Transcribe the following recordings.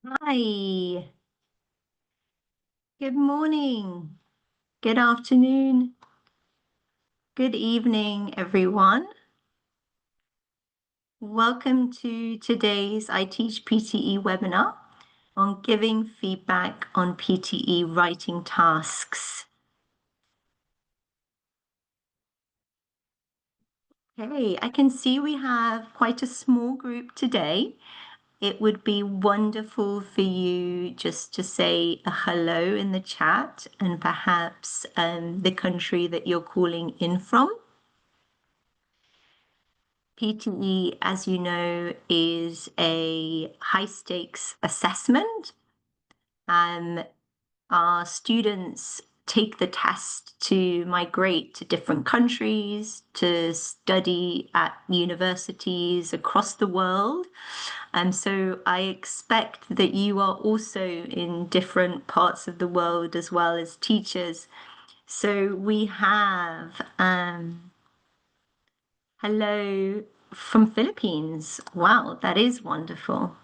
Hi, good morning, good afternoon, good evening, everyone. Welcome to today's I Teach PTE webinar on giving feedback on PTE writing tasks. Okay, I can see we have quite a small group today. It would be wonderful for you just to say a hello in the chat and perhaps the country that you're calling in from. PTE, as you know, is a high stakes assessment. Our students take the test to migrate to different countries, to study at universities across the world. And so I expect that you are also in different parts of the world as well as teachers. So we have hello from Philippines. Wow, that is wonderful.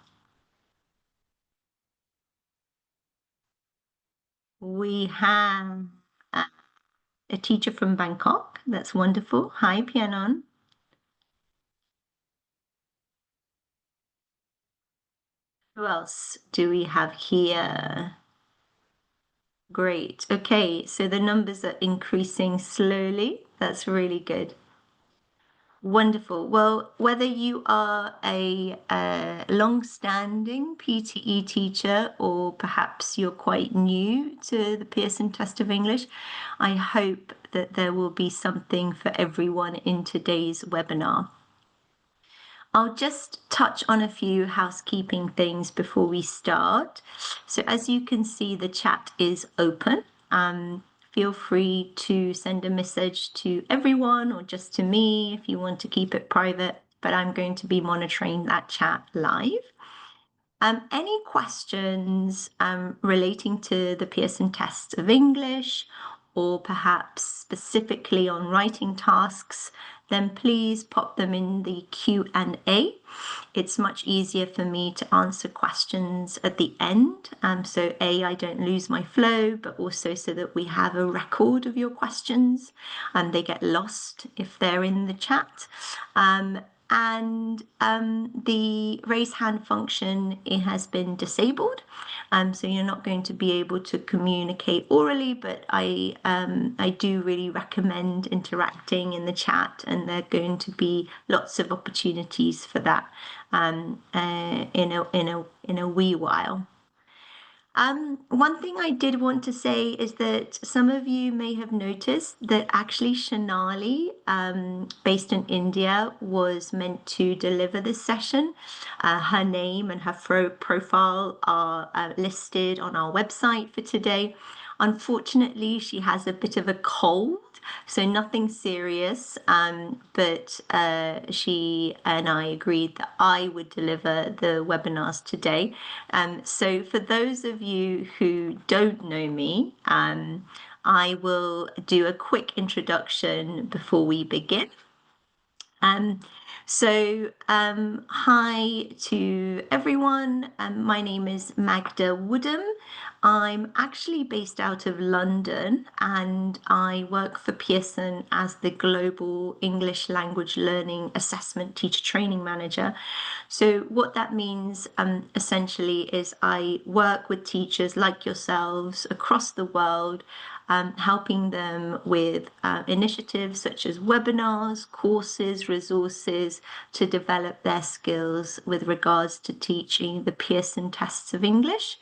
We have a teacher from Bangkok. That's wonderful. Hi, Pianon. Who else do we have here? Great. Okay, so the numbers are increasing slowly. That's really good. Wonderful. Well, whether you are a long-standing PTE teacher or perhaps you're quite new to the Pearson Test of English, I hope that there will be something for everyone in today's webinar. I'll just touch on a few housekeeping things before we start. So as you can see, the chat is open. Feel free to send a message to everyone or just to me if you want to keep it private, but I'm going to be monitoring that chat live. Any questions relating to the Pearson Test of English or perhaps specifically on writing tasks, then please pop them in the Q&A. It's much easier for me to answer questions at the end. So I don't lose my flow, but also so that we have a record of your questions and they get lost if they're in the chat. And the raise hand function, it has been disabled, so you're not going to be able to communicate orally, but I do really recommend interacting in the chat, and there are going to be lots of opportunities for that in a wee while. One thing I did want to say is that some of you may have noticed that actually Shanali, based in India, was meant to deliver this session. Her name and her profile are listed on our website for today. Unfortunately, she has a bit of a cold, so nothing serious, but she and I agreed that I would deliver the webinars today. So for those of you who don't know me, I will do a quick introduction before we begin. Hi to everyone. My name is Magda Woodham. I'm actually based out of London and I work for Pearson as the Global English Language Learning Assessment Teacher Training Manager. So what that means essentially is I work with teachers like yourselves across the world, helping them with initiatives such as webinars, courses, resources to develop their skills with regards to teaching the Pearson tests of English.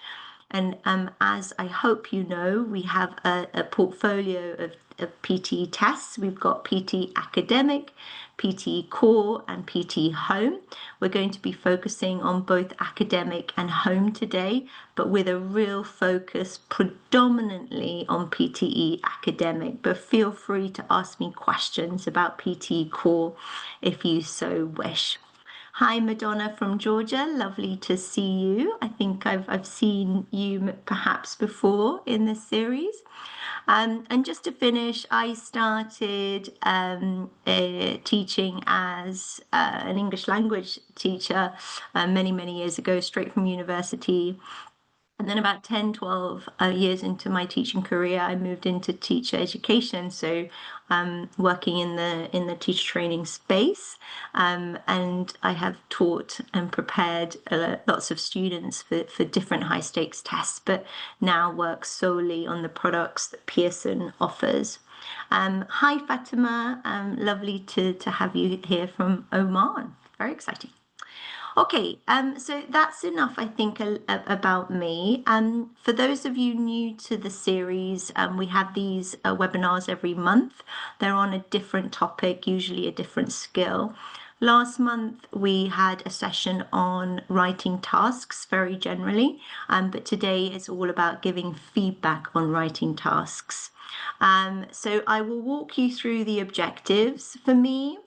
And as I hope you know, we have a portfolio of PTE tests. We've got PTE Academic, PTE Core, and PTE Home. We're going to be focusing on both academic and home today, but with a real focus predominantly on PTE Academic. But feel free to ask me questions about PTE Core if you so wish. Hi, Madonna from Georgia. Lovely to see you. I think I've seen you perhaps before in this series. And just to finish, I started teaching as an English language teacher many years ago, straight from university. And then about 10, 12 years into my teaching career, I moved into teacher education. So working in the teacher training space. And I have taught and prepared lots of students for different high stakes tests, but now work solely on the products that Pearson offers. Hi, Fatima. Lovely to have you here from Oman. Very exciting. Okay, so that's enough, I think, about me. For those of you new to the series, we have these webinars every month. They're on a different topic, usually a different skill. Last month, we had a session on writing tasks very generally, but today is all about giving feedback on writing tasks. So I will walk you through the objectives. For me,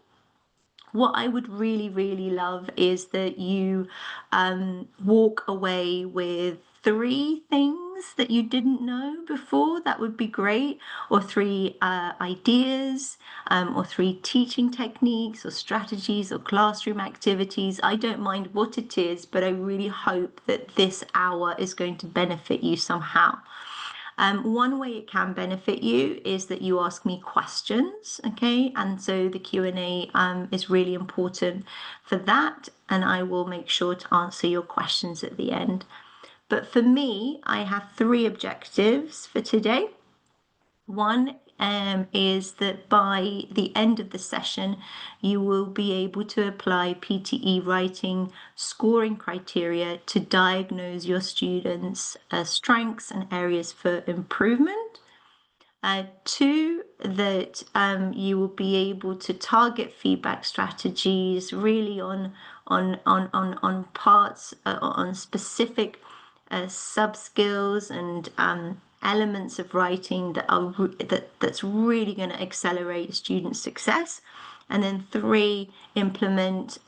what I would really love is that you walk away with 3 things that you didn't know before. That would be great. Or 3 ideas, or 3 teaching techniques or strategies or classroom activities. I don't mind what it is, but I really hope that this hour is going to benefit you somehow. One way it can benefit you is that you ask me questions, okay? And so the Q&A is really important for that, and I will make sure to answer your questions at the end. But for me, I have 3 objectives for today. One is that by the end of the session, you will be able to apply PTE Writing scoring criteria to diagnose your students' strengths and areas for improvement. 2, that you will be able to target feedback strategies really on parts, on specific sub skills and elements of writing that's really going to accelerate student success. And then 3, implement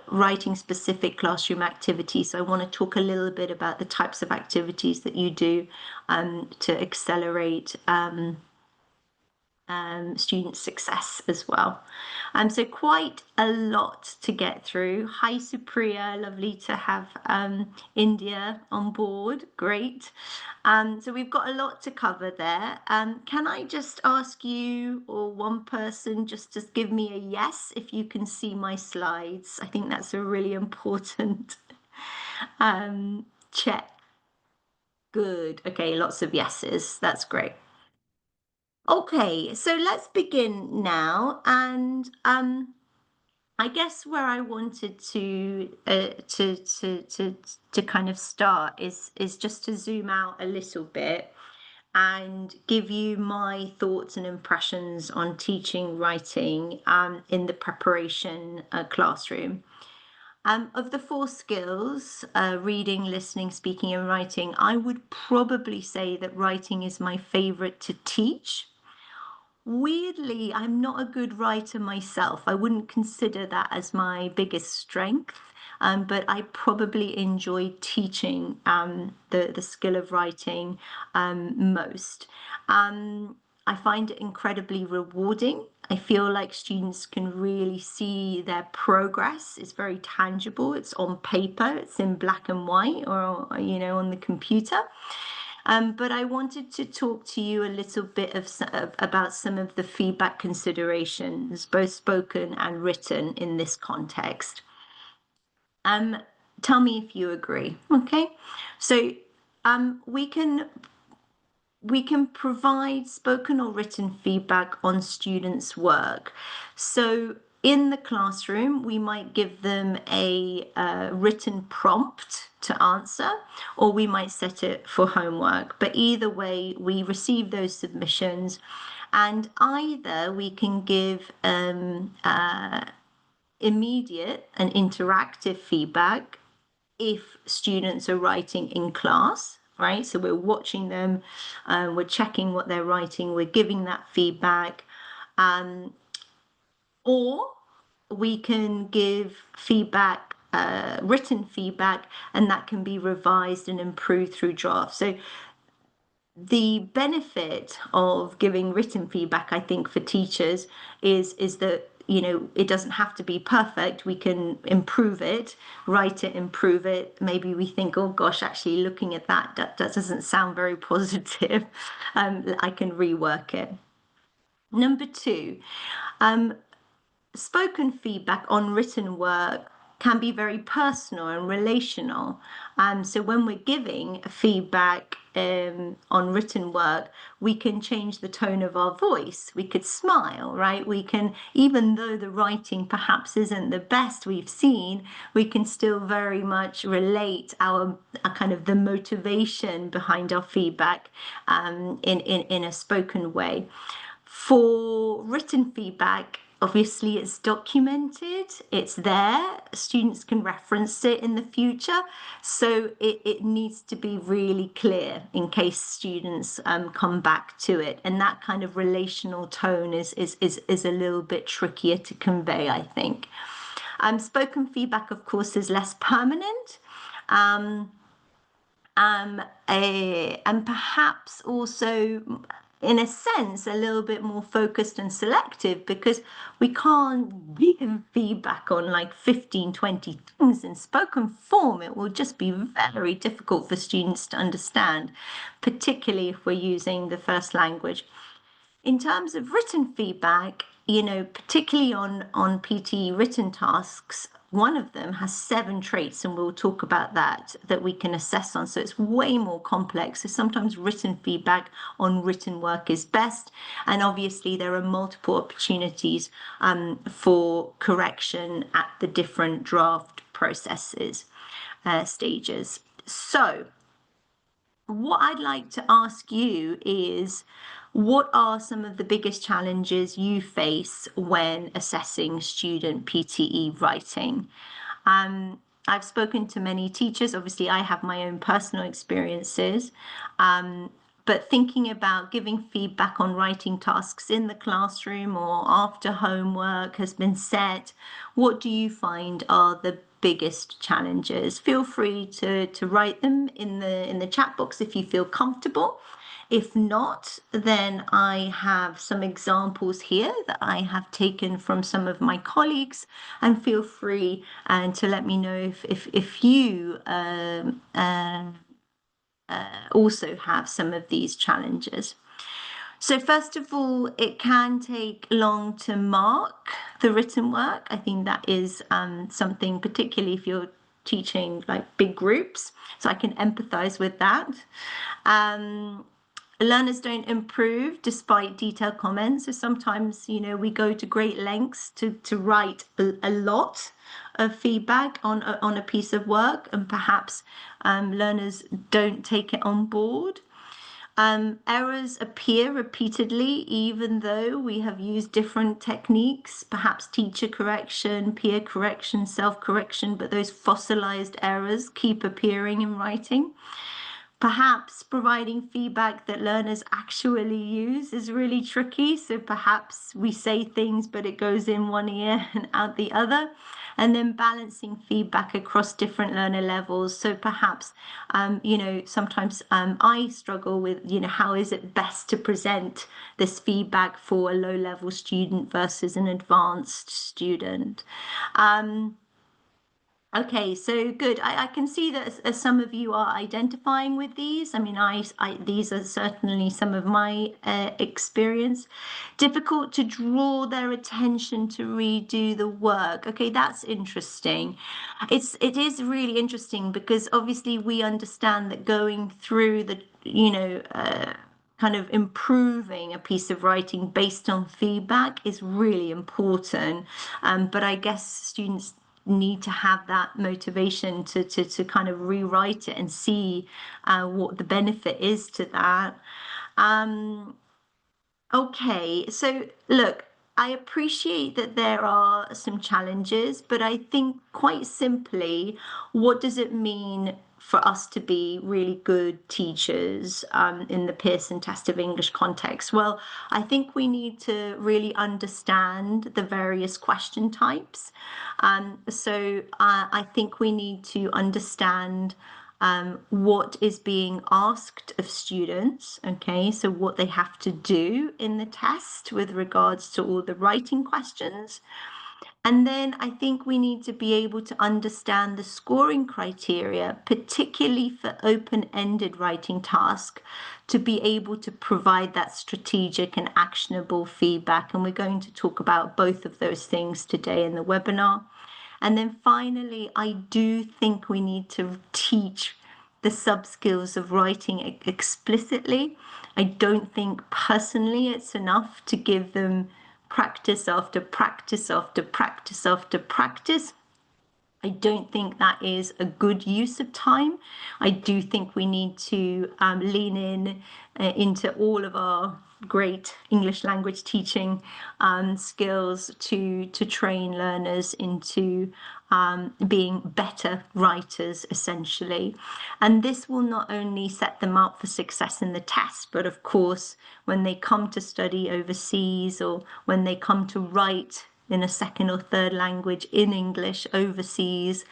writing specific classroom activities. So I want to talk a little bit about the types of activities that you do to accelerate student success as well. So quite a lot to get through. Hi, Supriya, lovely to have India on board. Great. So we've got a lot to cover there. Can I just ask you or one person just to give me a yes if you can see my slides? I think that's a really important check. Good. Okay, lots of yeses. That's great. Okay, so let's begin now, and I guess where I wanted to kind of start is just to zoom out a little bit and give you my thoughts and impressions on teaching writing in the preparation classroom. Of the 4 skills, reading, listening, speaking, and writing, I would probably say that writing is my favorite to teach. Weirdly, I'm not a good writer myself. I wouldn't consider that as my biggest strength, but I probably enjoy teaching the skill of writing most. I find it incredibly rewarding. I feel like students can really see their progress. It's very tangible. It's on paper. It's in black and white, or on the computer. But I wanted to talk to you a little bit about some of the feedback considerations, both spoken and written, in this context. Tell me if you agree. Okay, so we can provide spoken or written feedback on students' work. So in the classroom, we might give them a written prompt to answer, or we might set it for homework. But either way, we receive those submissions, and either we can give immediate and interactive feedback if students are writing in class, right? So we're watching them, we're checking what they're writing, we're giving that feedback. Or we can give feedback written feedback, and that can be revised and improved through drafts. So the benefit of giving written feedback, I think, for teachers is that, you know, it doesn't have to be perfect. We can improve it, write it, improve it. Maybe we think, oh gosh, actually looking at that doesn't sound very positive. I can rework it. Number two, spoken feedback on written work can be very personal and relational. So when we're giving feedback on written work, we can change the tone of our voice. We could smile, right? We can, even though the writing perhaps isn't the best we've seen, we can still very much relate our kind of the motivation behind our feedback in a spoken way. For written feedback, obviously it's documented, it's there, students can reference it in the future, so it needs to be really clear in case students come back to it, and that kind of relational tone is a little bit trickier to convey, I think. Spoken feedback, of course, is less permanent. And perhaps also, in a sense, a little bit more focused and selective, because we can't give feedback on like 15, 20 things in spoken form. It will just be very difficult for students to understand, particularly if we're using the first language. In terms of written feedback, you know, particularly on PTE written tasks, one of them has 7 traits, and we'll talk about that we can assess on. So it's way more complex. So sometimes written feedback on written work is best. And obviously there are multiple opportunities for correction at the different draft processes, stages. So what I'd like to ask you is, what are some of the biggest challenges you face when assessing student PTE writing? I've spoken to many teachers. Obviously, I have my own personal experiences. But thinking about giving feedback on writing tasks in the classroom or after homework has been set, what do you find are the biggest challenges? Feel free to write them in the chat box if you feel comfortable. If not, then I have some examples here that I have taken from some of my colleagues, and feel free to let me know if you also have some of these challenges. So first of all, it can take long to mark the written work. I think that is something, particularly if you're teaching like big groups, so I can empathize with that. Learners don't improve despite detailed comments. So sometimes, you know, we go to great lengths to write a lot of feedback on a piece of work, and perhaps learners don't take it on board. Errors appear repeatedly, even though we have used different techniques, perhaps teacher correction, peer correction, self-correction, but those fossilized errors keep appearing in writing. Perhaps providing feedback that learners actually use is really tricky. So perhaps we say things, but it goes in one ear and out the other. And then balancing feedback across different learner levels. So perhaps, you know, sometimes I struggle with, you know, how is it best to present this feedback for a low-level student versus an advanced student? Okay, so good. I can see that some of you are identifying with these. I mean, these are certainly some of my experience. Difficult to draw their attention to redo the work. Okay, that's interesting. It is really interesting, because obviously we understand that going through the, you know, kind of improving a piece of writing based on feedback is really important. But I guess students need to have that motivation to kind of rewrite it and see what the benefit is to that. Okay, so look, I appreciate that there are some challenges, but I think quite simply, what does it mean for us to be really good teachers in the Pearson Test of English context? Well, I think we need to really understand the various question types. I think we need to understand what is being asked of students, okay, so what they have to do in the test with regards to all the writing questions. And then I think we need to be able to understand the scoring criteria, particularly for open-ended writing tasks, to be able to provide that strategic and actionable feedback. And we're going to talk about both of those things today in the webinar. And then finally, I do think we need to teach the sub skills of writing explicitly. I don't think personally it's enough to give them practice after practice after practice after practice. I don't think that is a good use of time. I do think we need to lean in into all of our great English language teaching skills to train learners into being better writers, essentially. And this will not only set them up for success in the test, but of course, when they come to study overseas or when they come to write in a second or third language in English overseas,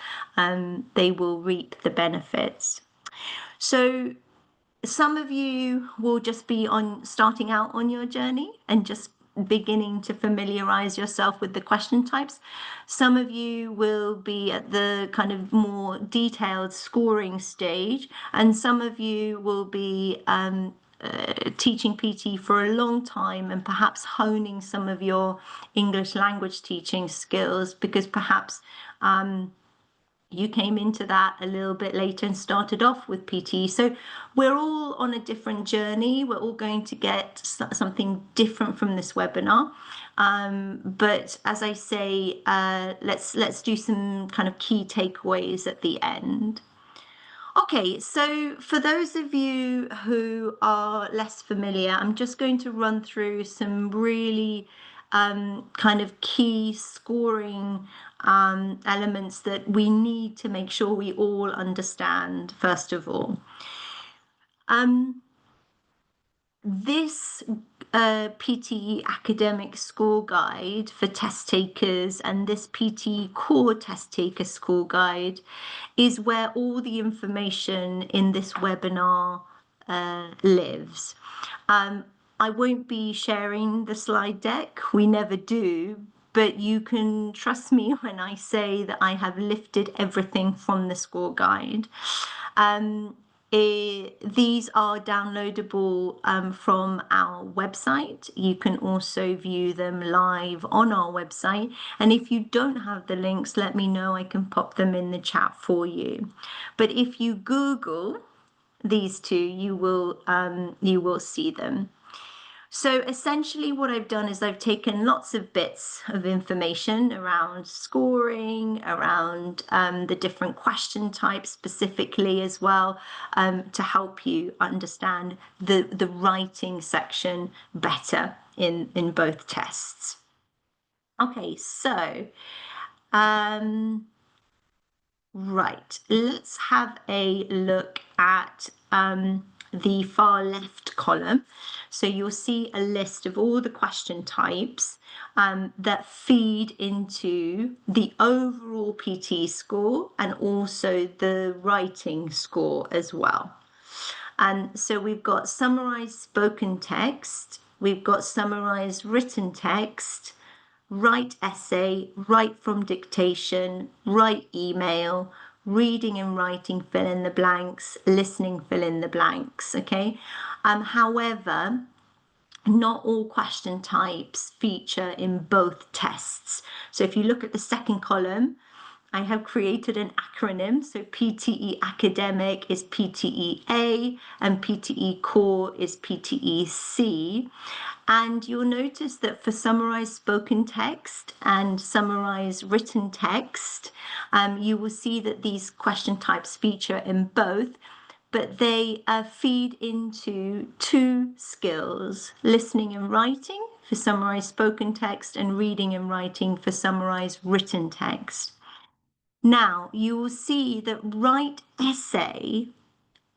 they will reap the benefits. So some of you will just be starting out on your journey and just beginning to familiarize yourself with the question types. Some of you will be at the kind of more detailed scoring stage, and some of you will be teaching PT for a long time and perhaps honing some of your English language teaching skills because perhaps you came into that a little bit later and started off with PT. So we're all on a different journey. We're all going to get something different from this webinar. But as I say, let's do some kind of key takeaways at the end. Okay, so for those of you who are less familiar, I'm just going to run through some really kind of key scoring elements that we need to make sure we all understand, first of all. This PTE academic score guide for test takers and this PTE core test taker score guide is where all the information in this webinar lives. I won't be sharing the slide deck, we never do, but you can trust me when I say that I have lifted everything from the score guide. These are downloadable from our website. You can also view them live on our website. And if you don't have the links, let me know. I can pop them in the chat for you. But if you Google these two, you will see them. So essentially what I've done is I've taken lots of bits of information around scoring, around the different question types specifically as well, to help you understand the writing section better in both tests. Okay, so right, let's have a look at the far left column. So you'll see a list of all the question types that feed into the overall PT score and also the writing score as well. So we've got summarized spoken text, we've got summarized written text, write essay, write from dictation, write email, reading and writing fill in the blanks, listening fill in the blanks, okay? However, not all question types feature in both tests. So if you look at the second column, I have created an acronym. So PTE Academic is PTE A and PTE Core is PTE C. And you'll notice that for summarized spoken text and summarized written text, you will see that these question types feature in both, but they feed into two skills. Listening and writing for summarized spoken text, and reading and writing for summarized written text. Now, you will see that write essay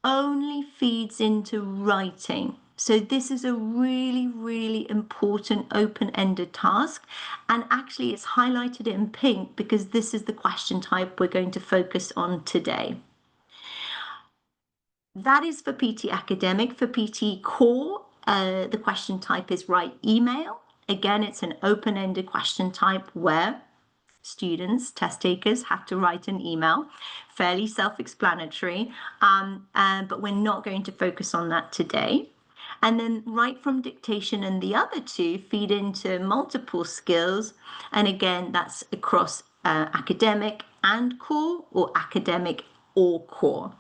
only feeds into writing. So this is a really, really important open-ended task. And actually it's highlighted in pink because this is the question type we're going to focus on today. That is for PT Academic. For PT Core, the question type is write email. Again, it's an open-ended question type where students, test takers, have to write an email. Fairly self-explanatory, but we're not going to focus on that today. And then write from dictation and the other two feed into multiple skills. And again, that's across academic and core, or academic or core.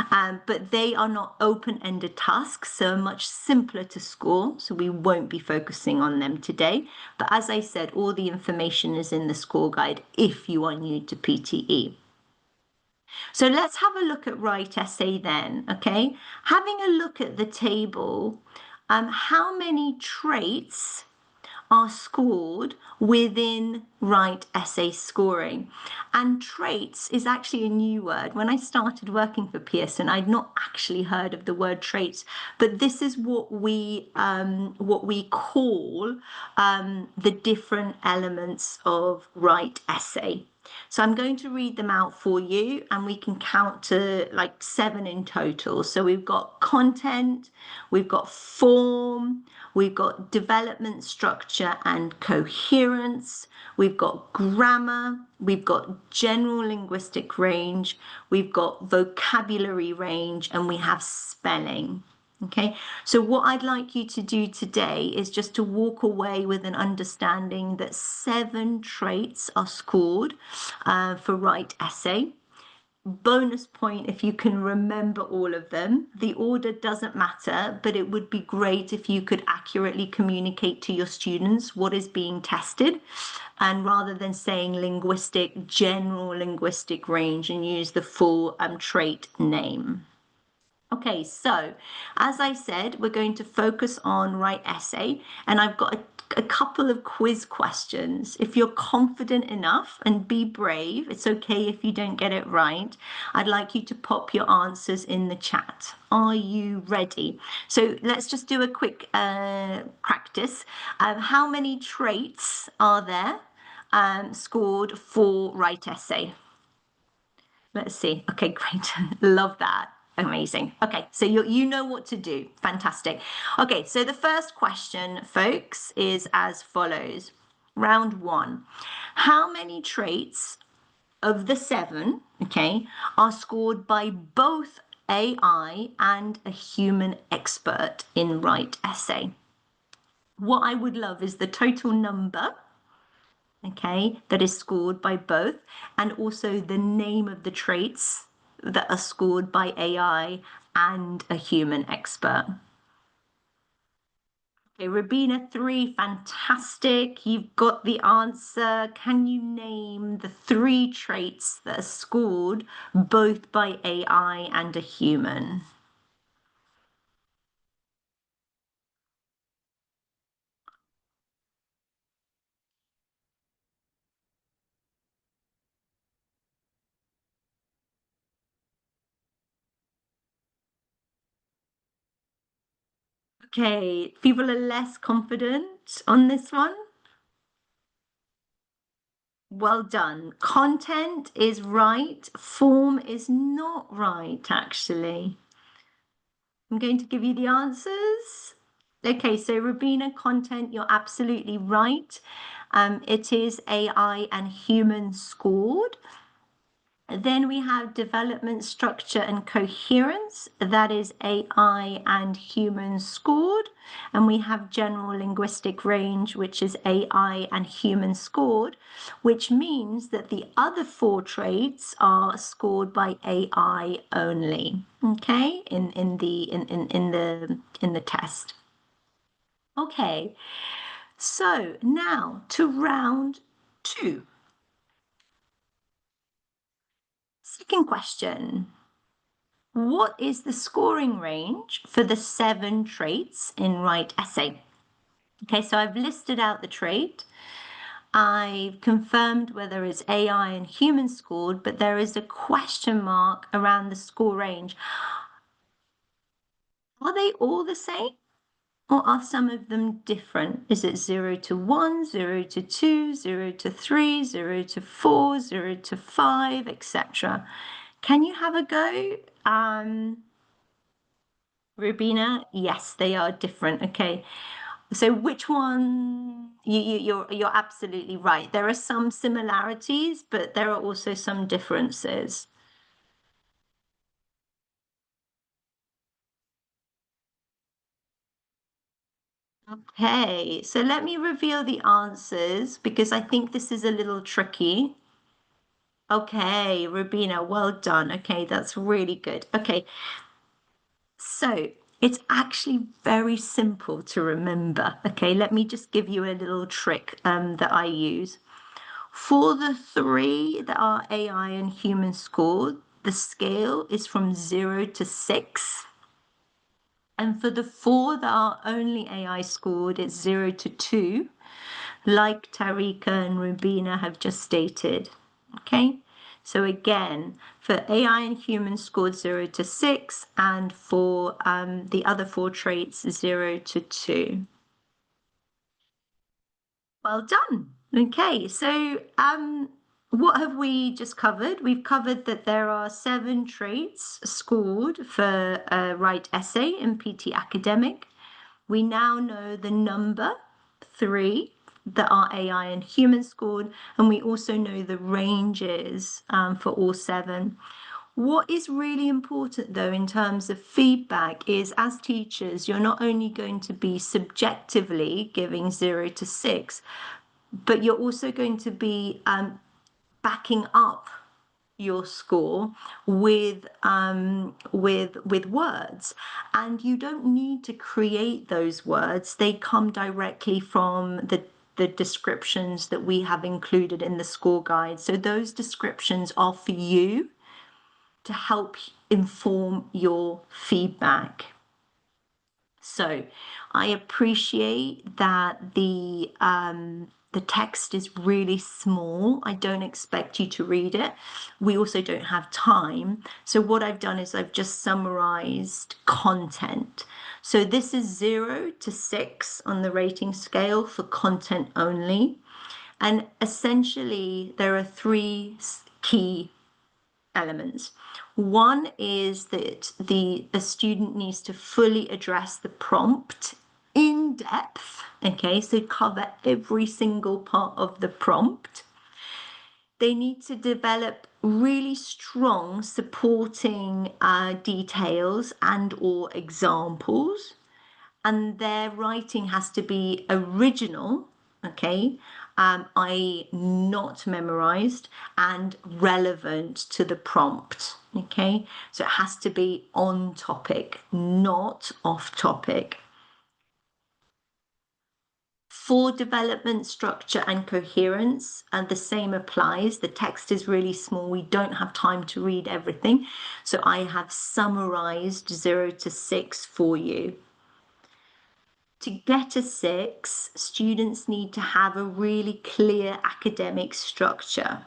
But they are not open-ended tasks, so much simpler to score, so we won't be focusing on them today. But as I said, all the information is in the score guide if you are new to PTE. So let's have a look at write essay then, okay? Having a look at the table, how many traits are scored within write essay scoring? And traits is actually a new word. When I started working for Pearson, I'd not actually heard of the word traits, but this is what we call the different elements of write essay. So I'm going to read them out for you, and we can count to like 7 in total. So we've got content, we've got form, we've got development, structure and coherence, we've got grammar, we've got general linguistic range, we've got vocabulary range, and we have spelling. Okay, so what I'd like you to do today is just to walk away with an understanding that 7 traits are scored for write essay. Bonus point if you can remember all of them. The order doesn't matter, but it would be great if you could accurately communicate to your students what is being tested, and rather than saying linguistic, general linguistic range, and use the full trait name. Okay, so as I said, we're going to focus on write essay, and I've got a couple of quiz questions. If you're confident enough, and be brave, it's okay if you don't get it right, I'd like you to pop your answers in the chat. Are you ready? So let's just do a quick practice. How many traits are there scored for write essay? Let's see. Okay, great. Love that. Amazing. Okay, so you know what to do. Fantastic. Okay, so the first question, folks, is as follows. Round 1. How many traits of the 7, okay, are scored by both AI and a human expert in write essay? What I would love is the total number, okay, that is scored by both, and also the name of the traits that are scored by AI and a human expert. Okay, Rabina 3, fantastic. You've got the answer. Can you name the 3 traits that are scored both by AI and a human? Okay, people are less confident on this one. Well done. Content is right. Form is not right, actually. I'm going to give you the answers. Okay, so Rabina, content, you're absolutely right. It is AI and human scored. Then we have development, structure and coherence. That is AI and human scored. And we have general linguistic range, which is AI and human scored, which means that the other 4 traits are scored by AI only, okay, in the test. Okay, so now to round 2. Second question. What is the scoring range for the 7 traits in write essay? Okay, so I've listed out the trait. I've confirmed whether it's AI and human scored, but there is a question mark around the score range. Are they all the same? Or are some of them different? Is it 0 to 1, 0 to 2, 0 to 3, 0 to 4, 0 to 5, etc.? Can you have a go? Rubina, yes, they are different. Okay. So which one? You're absolutely right. There are some similarities, but there are also some differences. Okay, so let me reveal the answers because I think this is a little tricky. Okay, Rubina, well done. Okay, that's really good. Okay, so it's actually very simple to remember. Okay, let me just give you a little trick that I use. For the three that are AI and human scored, the scale is from 0 to 6. And for the four that are only AI scored, it's 0 to 2, like Tarika and Rubina have just stated. Okay, so again, for AI and humans scored 0 to 6, and for the other four traits, 0 to 2. Well done. Okay, so what have we just covered? We've covered that there are 7 traits scored for a right essay in PT Academic. We now know the number 3 that are AI and human scored, and we also know the ranges for all 7. What is really important though in terms of feedback is as teachers, you're not only going to be subjectively giving 0 to 6, but you're also going to be backing up your score with words, and you don't need to create those words. They come directly from the descriptions that we have included in the score guide. So those descriptions are for you to help inform your feedback. So I appreciate that the text is really small. I don't expect you to read it. We also don't have time. So what I've done is I've just summarized content. So this is 0 to 6 on the rating scale for content only. And essentially, there are 3 key elements. One is that a student needs to fully address the prompt in depth, okay, so cover every single part of the prompt. They need to develop really strong supporting details and or examples, and their writing has to be original, okay, i.e. not memorized, and relevant to the prompt, okay? So it has to be on topic, not off topic. For development, structure, and coherence, and the same applies. The text is really small. We don't have time to read everything. So I have summarized 0 to 6 for you. To get a 6, students need to have a really clear academic structure.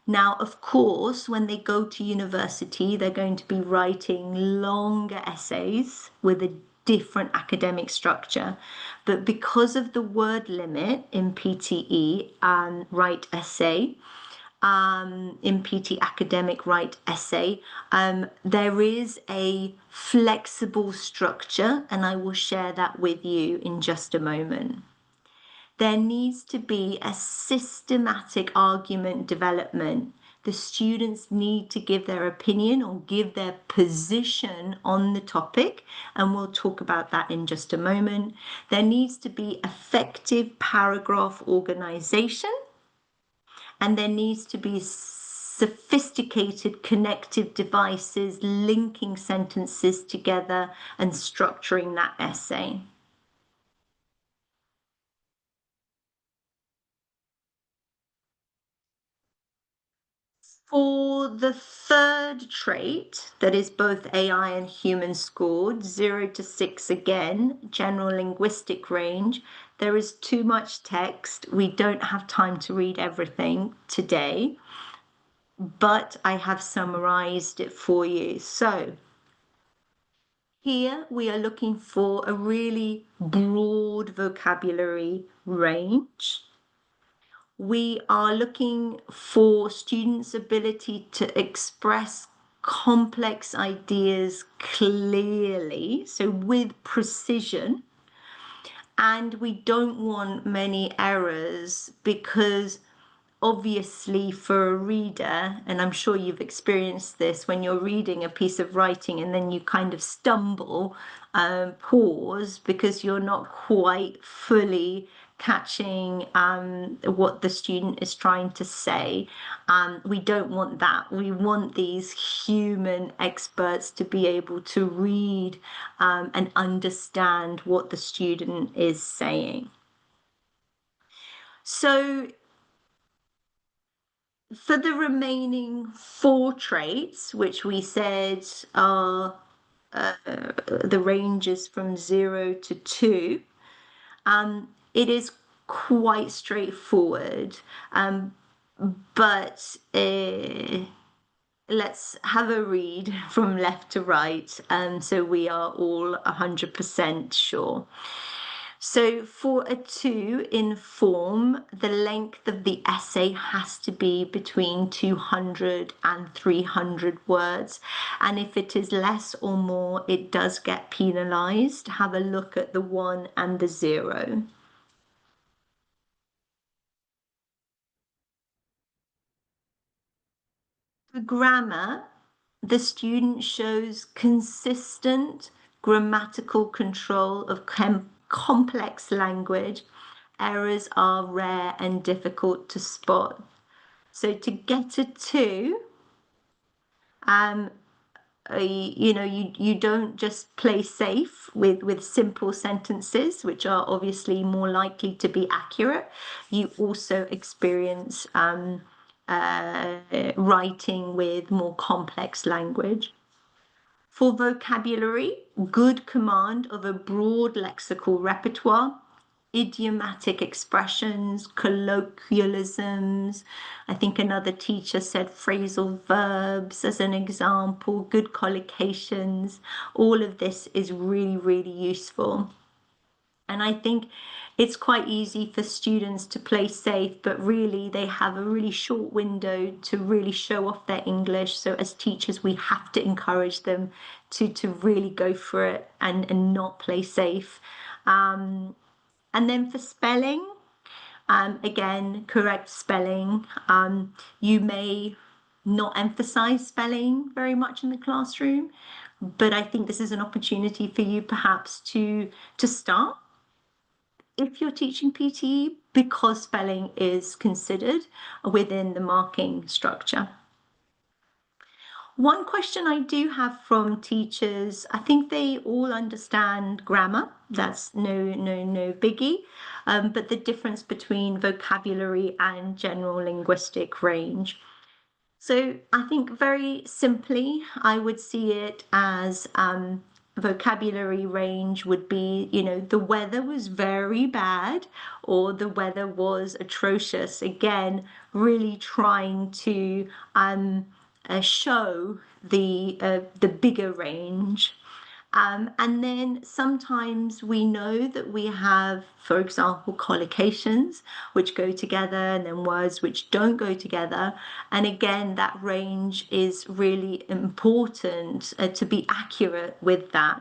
Now, of course, when they go to university, they're going to be writing longer essays with a different academic structure. But because of the word limit in PTE and write essay, in PT Academic Write Essay, there is a flexible structure, and I will share that with you in just a moment. There needs to be a systematic argument development. The students need to give their opinion or give their position on the topic, and we'll talk about that in just a moment. There needs to be effective paragraph organization, and there needs to be sophisticated connective devices linking sentences together and structuring that essay. For the third trait, that is both AI and human scored, 0 to 6 again, general linguistic range, There is too much text. We don't have time to read everything today, but I have summarized it for you. So here we are looking for a really broad vocabulary range. We are looking for students' ability to express complex ideas clearly, so with precision. And we don't want many errors because obviously for a reader, and I'm sure you've experienced this when you're reading a piece of writing and then you kind of stumble, pause because you're not quite fully catching what the student is trying to say. We don't want that. We want these human experts to be able to read and understand what the student is saying. So for the remaining 4 traits, which we said are the ranges from 0 to 2, it is quite straightforward. But let's have a read from left to right, so we are all 100% sure. So for a 2 in form, the length of the essay has to be between 200 and 300 words. And if it is less or more, it does get penalized. Have a look at the 1 and the 0. For grammar, the student shows consistent grammatical control of complex language. Errors are rare and difficult to spot. So to get a 2, you don't just play safe with simple sentences, which are obviously more likely to be accurate. You also experience writing with more complex language. For vocabulary, good command of a broad lexical repertoire, idiomatic expressions, colloquialisms. I think another teacher said phrasal verbs as an example, good collocations. All of this is really, really useful. And I think it's quite easy for students to play safe, but really they have a really short window to really show off their English. So as teachers, we have to encourage them to really go for it and not play safe. And then for spelling, again, correct spelling. You may not emphasize spelling very much in the classroom, but I think this is an opportunity for you perhaps to start if you're teaching PTE, because spelling is considered within the marking structure. One question I do have from teachers, I think they all understand grammar. That's no biggie. But the difference between vocabulary and general linguistic range. So I think very simply, I would see it as vocabulary range would be, the weather was very bad or the weather was atrocious. Again, really trying to show the bigger range. And then sometimes we know that we have, for example, collocations which go together and then words which don't go together. And again, that range is really important to be accurate with that.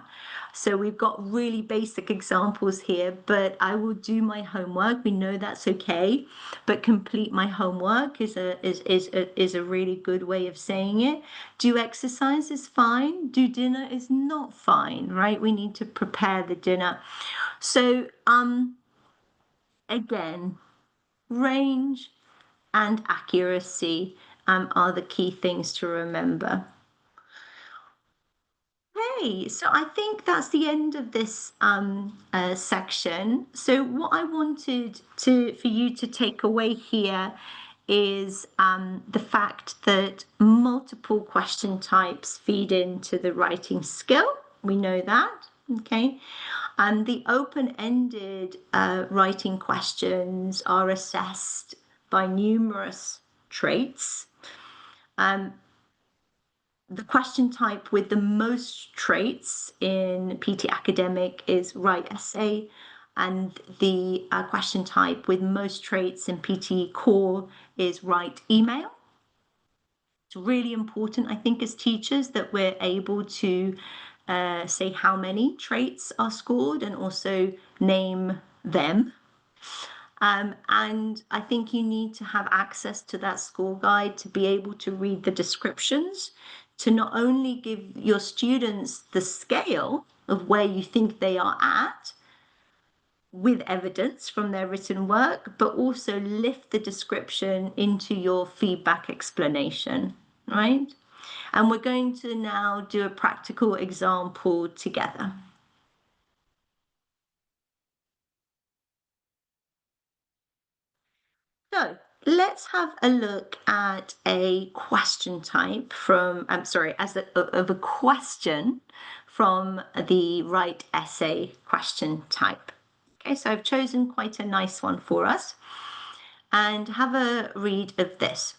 So we've got really basic examples here, but I will do my homework. We know that's okay, but complete my homework is a really good way of saying it. Do exercise is fine. Do dinner is not fine, right? We need to prepare the dinner. So again, range and accuracy are the key things to remember. Okay, so I think that's the end of this section. So what I wanted for you to take away here is the fact that multiple question types feed into the writing skill. We know that. Okay. And the open-ended writing questions are assessed by numerous traits. The question type with the most traits in PT Academic is write essay, and the question type with most traits in PT Core is write email. It's really important, I think, as teachers that we're able to say how many traits are scored and also name them. And I think you need to have access to that score guide to be able to read the descriptions, to not only give your students the scale of where you think they are at with evidence from their written work, but also lift the description into your feedback explanation, right? And we're going to now do a practical example together. So let's have a look at a question type from, I'm sorry, of a question from the write essay question type. Okay, so I've chosen quite a nice one for us. And have a read of this.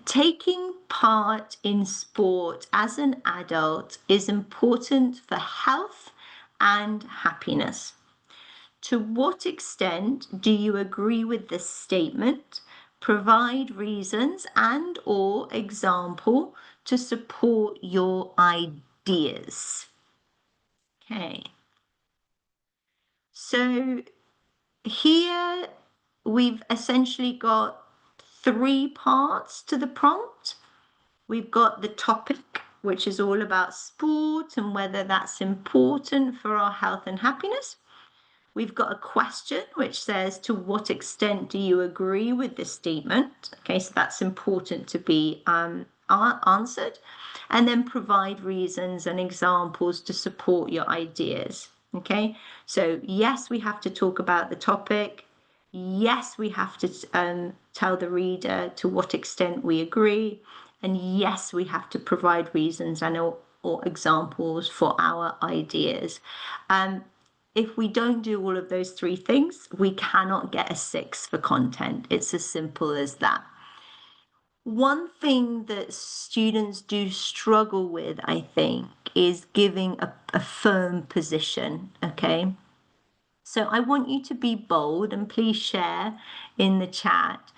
Taking part in sport as an adult is important for health and happiness. To what extent do you agree with this statement? Provide reasons and or example to support your ideas. Okay. So here we've essentially got three parts to the prompt. We've got the topic, which is all about sport and whether that's important for our health and happiness. We've got a question which says, to what extent do you agree with this statement? Okay, so that's important to be answered. And then provide reasons and examples to support your ideas. Okay, so yes, we have to talk about the topic. Yes, we have to tell the reader to what extent we agree. And yes, we have to provide reasons and or examples for our ideas. If we don't do all of those three things, we cannot get a 6 for content. It's as simple as that. One thing that students do struggle with, I think, is giving a firm position, okay? So I want you to be bold and please share in the chat.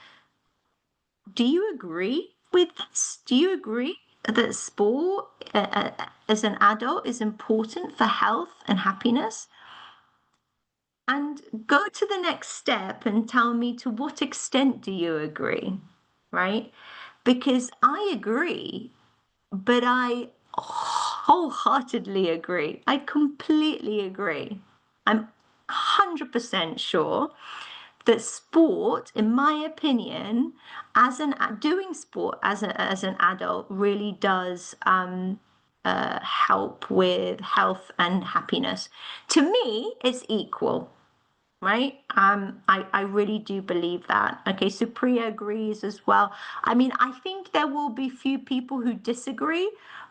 Do you agree with this? Do you agree that sport as an adult is important for health and happiness? And go to the next step and tell me, to what extent do you agree, right? Because I agree, but I wholeheartedly agree. I completely agree. I'm 100% sure that sport, in my opinion, doing sport as an adult really does help with health and happiness. To me, it's equal, right? I really do believe that. Okay, so Priya agrees as well. I mean, I think there will be few people who disagree,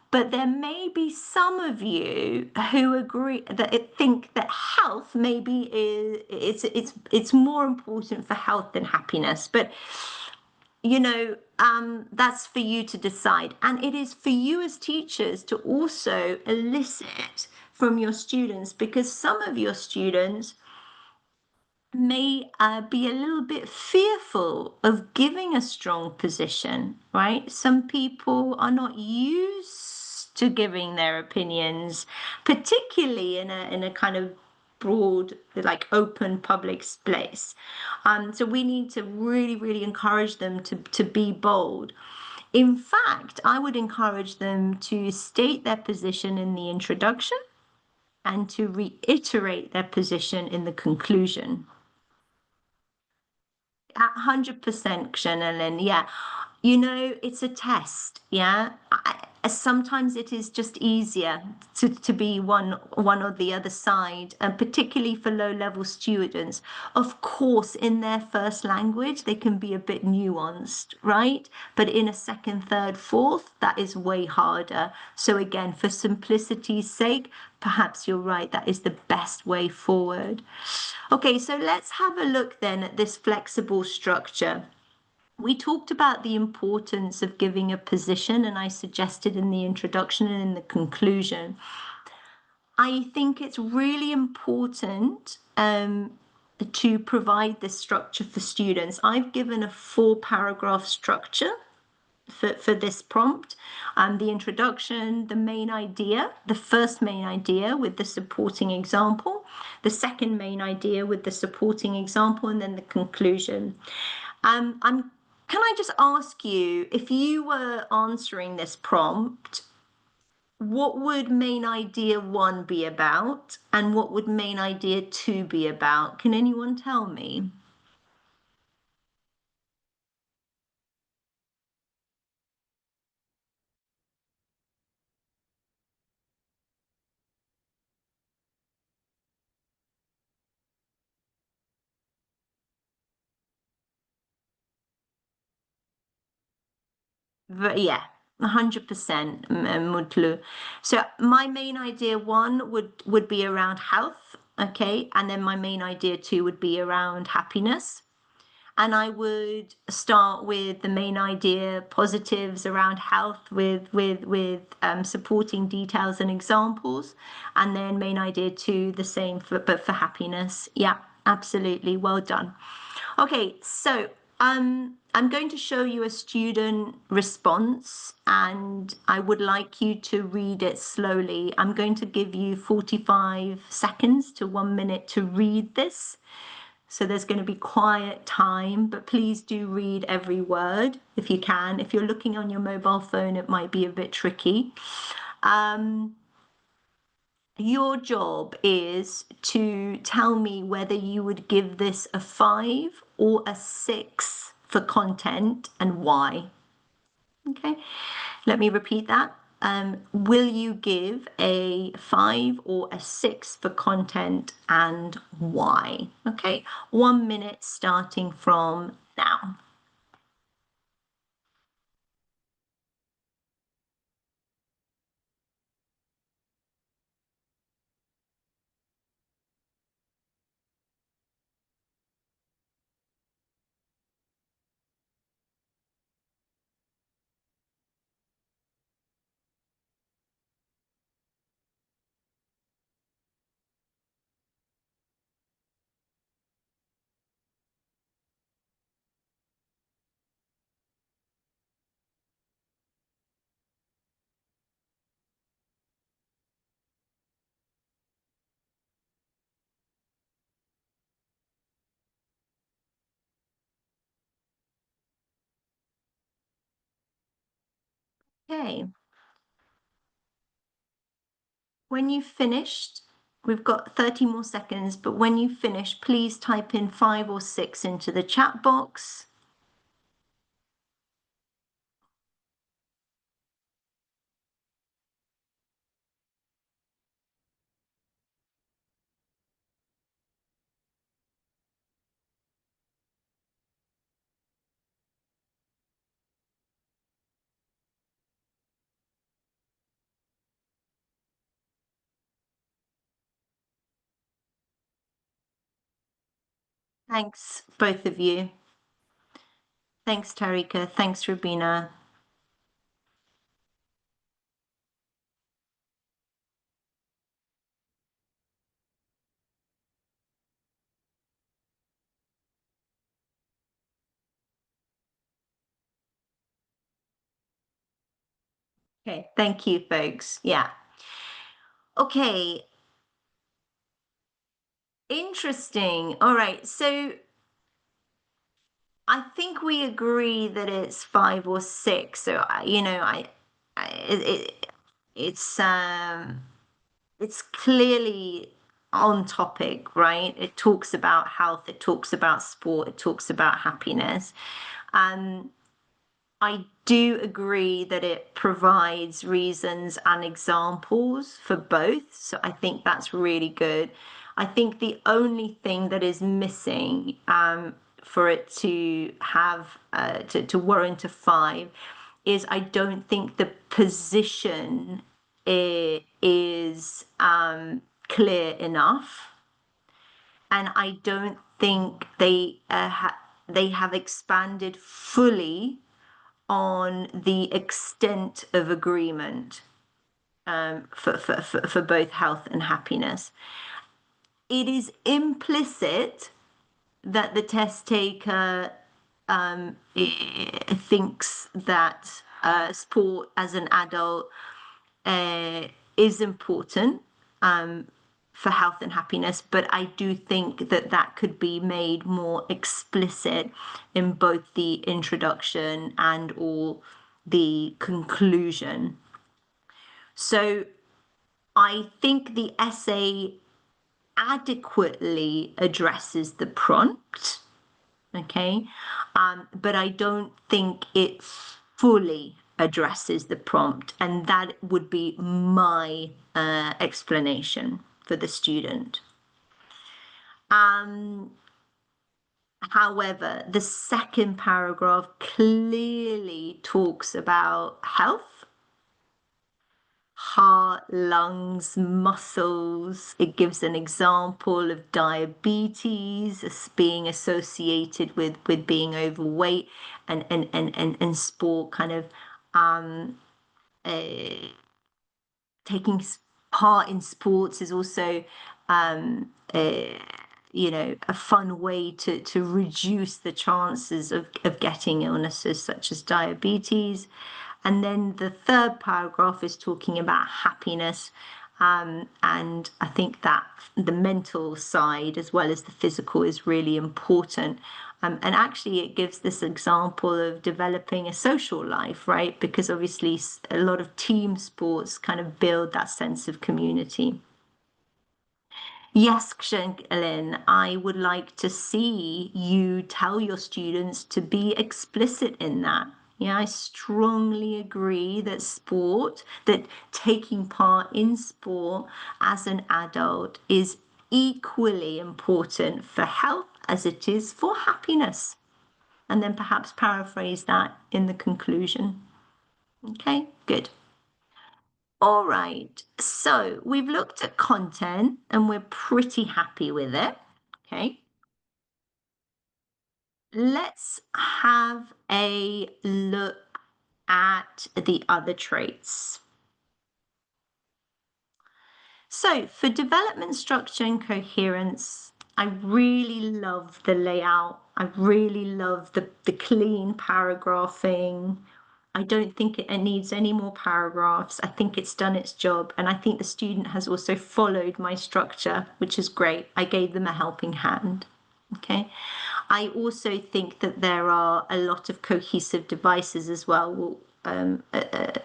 but there may be some of you who agree that think that health maybe it's more important for health than happiness. But that's for you to decide. And it is for you as teachers to also elicit from your students, because some of your students may be a little bit fearful of giving a strong position, right? Some people are not used to giving their opinions, particularly in a kind of broad, like open public space. So we need to really, really encourage them to be bold. In fact, I would encourage them to state their position in the introduction and to reiterate their position in the conclusion. 100% Shannon, yeah. It's a test, yeah. Sometimes it is just easier to be one or the other side, and particularly for low-level students. Of course, in their first language, they can be a bit nuanced, right? But in a second, third, fourth, that is way harder. So again, for simplicity's sake, perhaps you're right, that is the best way forward. Okay, so let's have a look then at this flexible structure. We talked about the importance of giving a position, and I suggested in the introduction and in the conclusion. I think it's really important to provide this structure for students. I've given a 4-paragraph structure for this prompt. The introduction, the main idea, the first main idea with the supporting example, the second main idea with the supporting example, and then the conclusion. Can I just ask you, if you were answering this prompt, what would main idea 1 be about, and what would main idea 2 be about? Can anyone tell me? Yeah, 100%, Mutlu. So my main idea 1 would be around health, okay, and then my main idea 2 would be around happiness. And I would start with the main idea, positives around health, with supporting details and examples, and then main idea 2, the same but for happiness. Yeah, absolutely, well done. Okay, so I'm going to show you a student response, and I would like you to read it slowly. I'm going to give you 45 seconds to 1 minute to read this. So there's going to be quiet time, but please do read every word if you can. If you're looking on your mobile phone, it might be a bit tricky. Your job is to tell me whether you would give this a 5 or a 6 for content and why. Okay, let me repeat that. Will you give a 5 or a 6 for content and why? Okay, 1 minute starting from now. Okay, when you've finished, we've got 30 more seconds, but when you finish, please type in 5 or 6 into the chat box. Thanks, both of you. Thanks, Tarika. Thanks, Rubina. Okay, thank you, folks. Yeah. Okay, interesting. All right, so I think we agree that it's 5 or 6. So it, it's clearly on topic, right? It talks about health, it talks about sport, it talks about happiness. Um, I do agree that it provides reasons and examples for both. So I think that's really good. I think the only thing that is missing for it to have to warrant a 5 is I don't think the position is clear enough, and I don't think they have expanded fully on the extent of agreement for both health and happiness. It is implicit that the test taker thinks that sport as an adult is important for health and happiness, but I do think that that could be made more explicit in both the introduction and or the conclusion. So I think the essay adequately addresses the prompt, okay, but I don't think it fully addresses the prompt, and that would be my explanation for the student. However, the second paragraph clearly talks about health, heart, lungs, muscles. It gives an example of diabetes as being associated with being overweight, and sport kind of taking part in sports is also a fun way to reduce the chances of getting illnesses such as diabetes. And then the third paragraph is talking about happiness. And I think that the mental side as well as the physical is really important. And actually, it gives this example of developing a social life, right? Because obviously, a lot of team sports kind of build that sense of community. Yes, Kshenkalin, I would like to see you tell your students to be explicit in that. Yeah, I strongly agree that taking part in sport as an adult is equally important for health as it is for happiness. And then perhaps paraphrase that in the conclusion. Okay, good. All right, so we've looked at content and we're pretty happy with it. Okay. Let's have a look at the other traits. So for development, structure and coherence, I really love the layout. I really love the clean paragraphing. I don't think it needs any more paragraphs. I think it's done its job. And I think the student has also followed my structure, which is great. I gave them a helping hand. Okay. I also think that there are a lot of cohesive devices as well,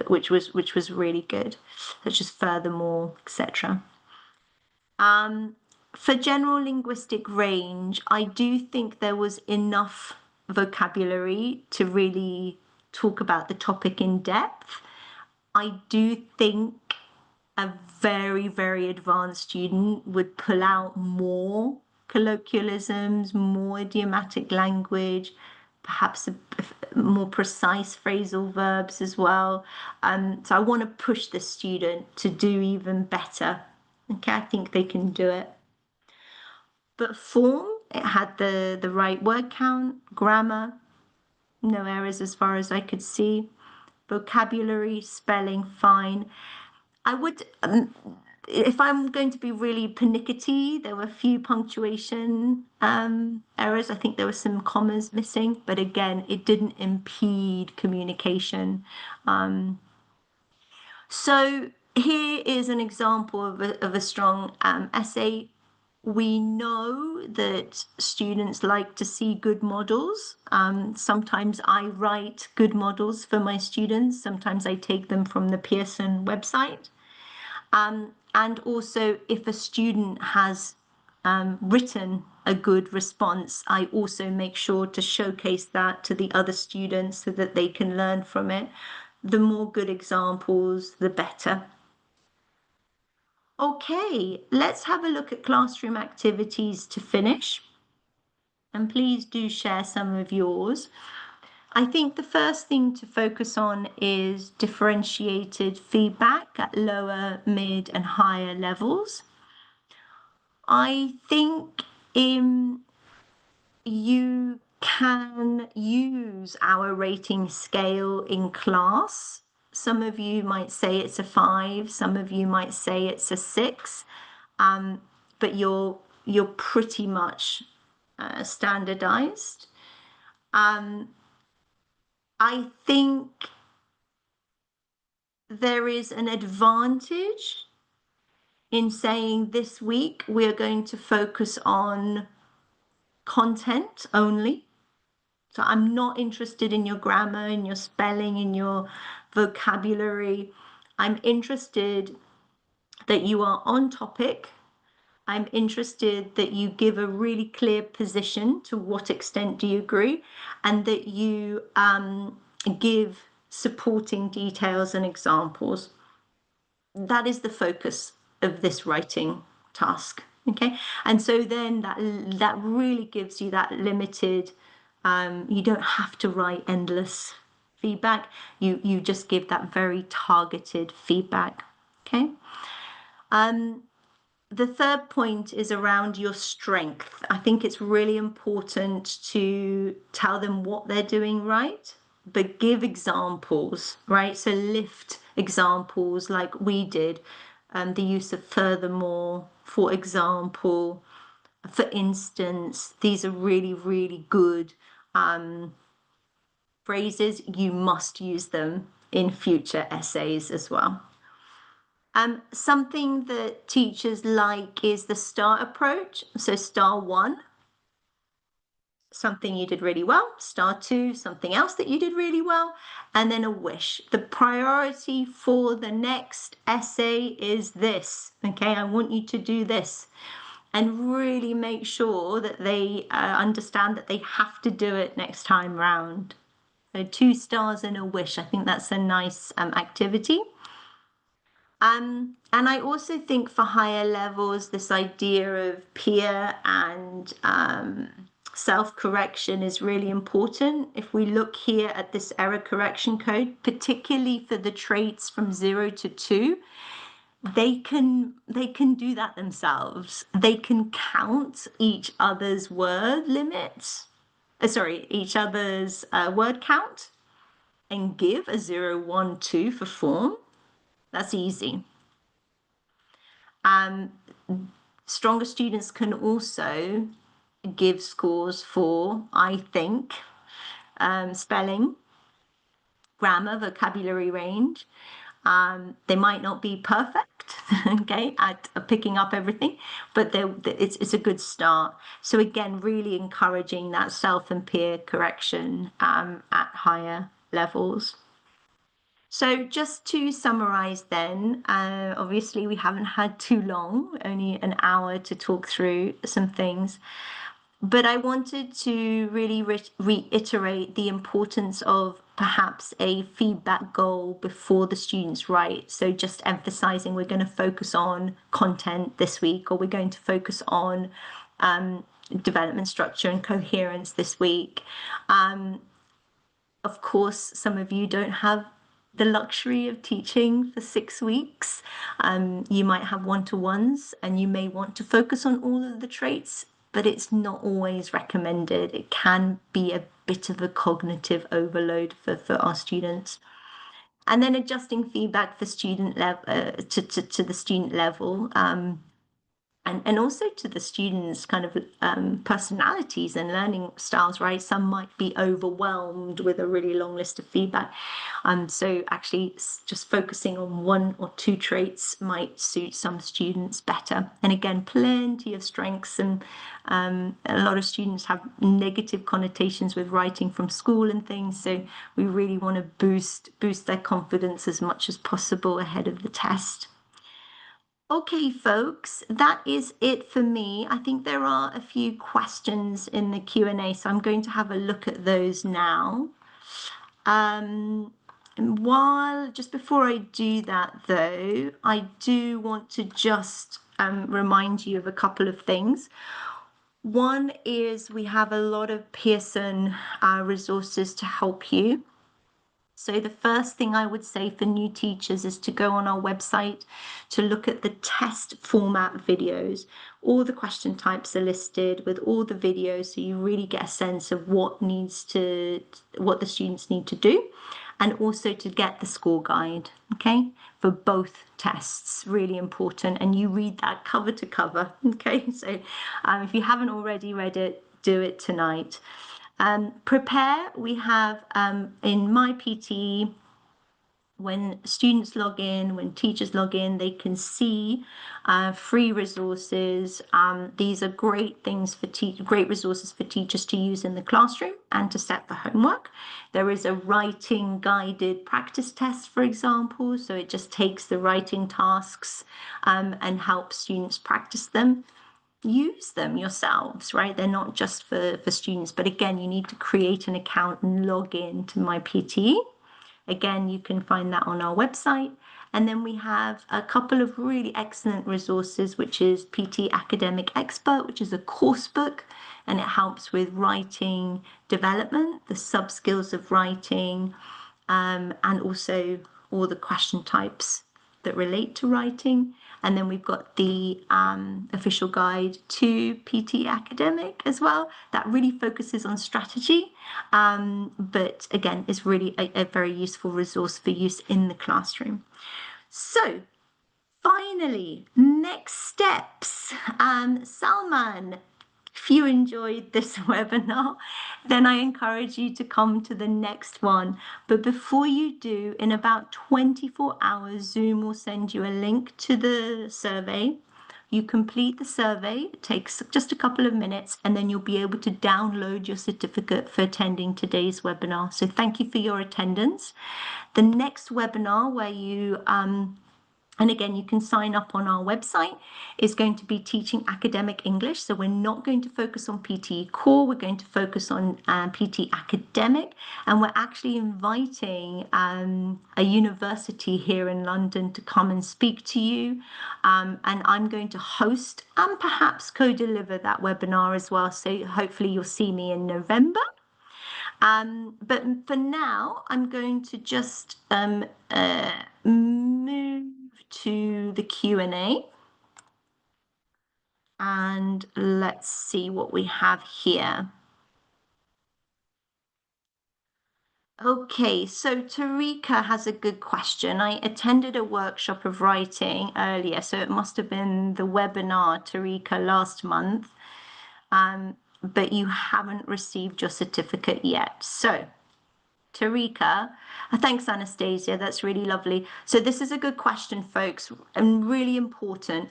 which was really good, such as furthermore, etc. For general linguistic range, I do think there was enough vocabulary to really talk about the topic in depth. I do think a very, very advanced student would pull out more colloquialisms, more idiomatic language, perhaps more precise phrasal verbs as well. So I want to push the student to do even better. Okay, I think they can do it. But form, it had the right word count, grammar, no errors as far as I could see. Vocabulary, spelling, fine. I would, if I'm going to be really pernickety, there were a few punctuation errors. I think there were some commas missing, but again, it didn't impede communication. So here is an example of a strong essay. We know that students like to see good models. Sometimes I write good models for my students. Sometimes I take them from the Pearson website. And also, if a student has written a good response, I also make sure to showcase that to the other students so that they can learn from it. The more good examples, the better. Okay, let's have a look at classroom activities to finish. And please do share some of yours. I think the first thing to focus on is differentiated feedback at lower, mid, and higher levels. I think you can use our rating scale in class. Some of you might say it's a 5, some of you might say it's a 6, but you're pretty much standardized. I think there is an advantage in saying this week we're going to focus on content only. So I'm not interested in your grammar, in your spelling, in your vocabulary. I'm interested that you are on topic. I'm interested that you give a really clear position to what extent do you agree, and that you give supporting details and examples. That is the focus of this writing task. Okay, and so then that really gives you that limited. You don't have to write endless feedback. You just give that very targeted feedback. Okay. The third point is around your strength. I think it's really important to tell them what they're doing right, but give examples, right? So lift examples like we did, the use of furthermore, for example, for instance. These are really, really good phrases. You must use them in future essays as well. Something that teachers like is the STAR approach. So STAR 1, something you did really well. STAR 2, something else that you did really well. And then a wish. The priority for the next essay is this. Okay, I want you to do this. And really make sure that they understand that they have to do it next time round. So 2 stars and a wish. I think that's a nice activity. And I also think for higher levels, this idea of peer and self-correction is really important. If we look here at this error correction code, particularly for the traits from 0 to 2, they can do that themselves. They can count each other's word limits, each other's word count, and give a 0, 1, 2 for form. That's easy. Stronger students can also give scores for, I think, spelling, grammar, vocabulary range. They might not be perfect, okay, at picking up everything, but it's a good start. So again, really encouraging that self and peer correction at higher levels. So just to summarize then, obviously we haven't had too long, only an hour to talk through some things, but I wanted to really reiterate the importance of perhaps a feedback goal before the students write. So just emphasizing we're going to focus on content this week, or we're going to focus on development structure and coherence this week. Of course, some of you don't have the luxury of teaching for 6 weeks. You might have one-to-ones and you may want to focus on all of the traits, but it's not always recommended. It can be a bit of a cognitive overload for our students. And then adjusting feedback for student level to the student level. And also to the students' kind of personalities and learning styles, right? Some might be overwhelmed with a really long list of feedback. So actually just focusing on 1 or 2 traits might suit some students better. And again, plenty of strengths, and a lot of students have negative connotations with writing from school and things. So we really want to boost their confidence as much as possible ahead of the test. Okay, folks, that is it for me. I think there are a few questions in the Q&A, so I'm going to have a look at those now. And just before I do that, though, I do want to just remind you of a couple of things. One is we have a lot of Pearson resources to help you. So the first thing I would say for new teachers is to go on our website to look at the test format videos. All the question types are listed with all the videos, so you really get a sense of what the students need to do, and also to get the score guide, okay, for both tests. Really important, and you read that cover to cover, okay? So if you haven't already read it, do it tonight. Prepare, we have in my PTE, when students log in, when teachers log in, they can see free resources. These are great things for great resources for teachers to use in the classroom and to set for homework. There is a writing guided practice test, for example, so it just takes the writing tasks and helps students practice them. Use them yourselves, right? They're not just for students, but again, you need to create an account and log in to my PTE. Again, you can find that on our website. And then we have a couple of really excellent resources, which is PTE Academic Expert, which is a course book, and it helps with writing development, the sub skills of writing, and also all the question types that relate to writing. And then we've got the official guide to PTE Academic as well. That really focuses on strategy, but again, is really a very useful resource for use in the classroom. So finally, next steps. Salman, if you enjoyed this webinar, then I encourage you to come to the next one. But before you do, in about 24 hours, Zoom will send you a link to the survey. You complete the survey, it takes just a couple of minutes, and then you'll be able to download your certificate for attending today's webinar. So thank you for your attendance. The next webinar where you and again, you can sign up on our website, is going to be teaching academic English. So we're not going to focus on PTE Core, we're going to focus on PTE Academic. And we're actually inviting a university here in London to come and speak to you. And I'm going to host and perhaps co-deliver that webinar as well. So hopefully you'll see me in November. But for now, I'm going to just move to the Q&A. And let's see what we have here. Okay, so Tarika has a good question. I attended a workshop of writing earlier, so it must have been the webinar, Tarika, last month. But you haven't received your certificate yet. So Tarika, thanks, Anastasia. That's really lovely. So this is a good question, folks, and really important.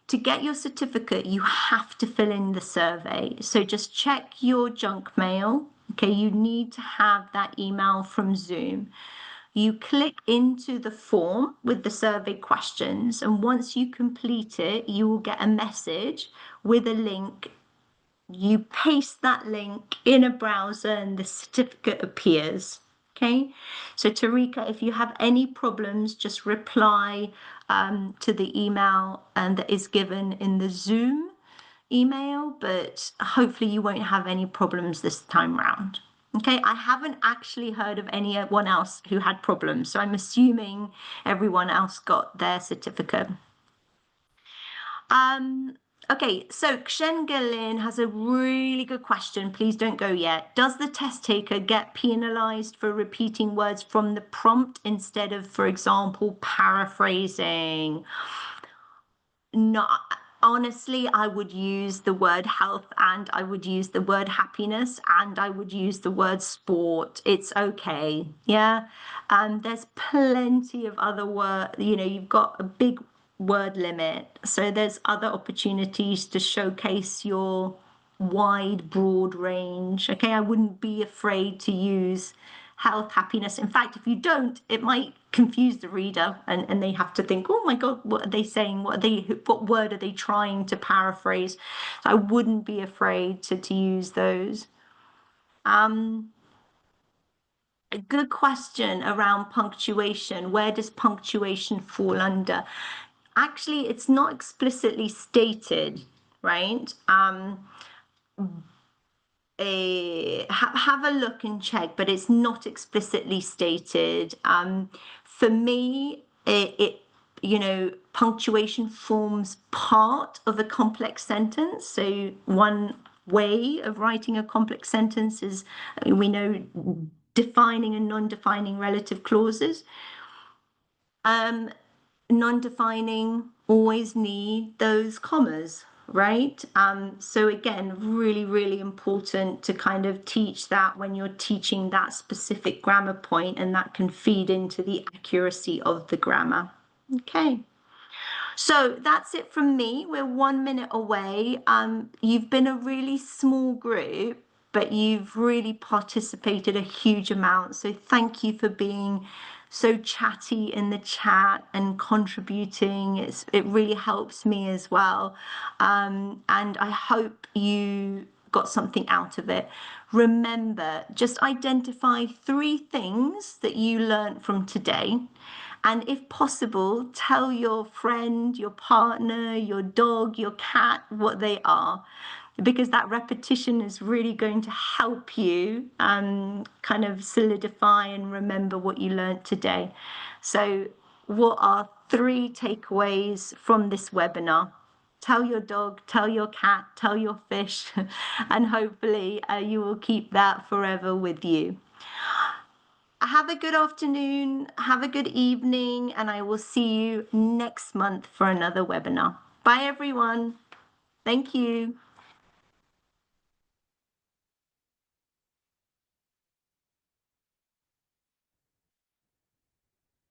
To get your certificate, you have to fill in the survey. So just check your junk mail. Okay, you need to have that email from Zoom. You click into the form with the survey questions, and once you complete it, you will get a message with a link. You paste that link in a browser and the certificate appears. Okay, so Tarika, if you have any problems, just reply to the email that is given in the Zoom email, but hopefully you won't have any problems this time round. Okay, I haven't actually heard of anyone else who had problems, so I'm assuming everyone else got their certificate. Okay, so Kshengelin has a really good question. Please don't go yet. Does the test taker get penalized for repeating words from the prompt instead of, for example, paraphrasing? No, honestly, I would use the word health, and I would use the word happiness, and I would use the word sport. It's okay. Yeah. There's plenty of other words. You know, you've got a big word limit. So there's other opportunities to showcase your wide, broad range. Okay. I wouldn't be afraid to use health, happiness. In fact, if you don't, it might confuse the reader and they have to think, oh my God, what are they saying? What word are they trying to paraphrase? So I wouldn't be afraid to use those. A good question around punctuation. Where does punctuation fall under? Actually, it's not explicitly stated, right? Have a look and check, but it's not explicitly stated. For me, punctuation forms part of a complex sentence. So one way of writing a complex sentence is, we know, defining and non-defining relative clauses. Non-defining always need those commas, right? So again, really, really important to kind of teach that when you're teaching that specific grammar point, and that can feed into the accuracy of the grammar. Okay. So that's it from me. We're 1 minute away. You've been a really small group, but you've really participated a huge amount. So thank you for being so chatty in the chat and contributing. It really helps me as well. And I hope you got something out of it. Remember, just identify 3 things that you learned from today. And if possible, tell your friend, your partner, your dog, your cat what they are, because that repetition is really going to help you kind of solidify and remember what you learned today. So what are 3 takeaways from this webinar? Tell your dog, tell your cat, tell your fish, and hopefully you will keep that forever with you. Have a good afternoon, have a good evening, and I will see you next month for another webinar. Bye, everyone. Thank you.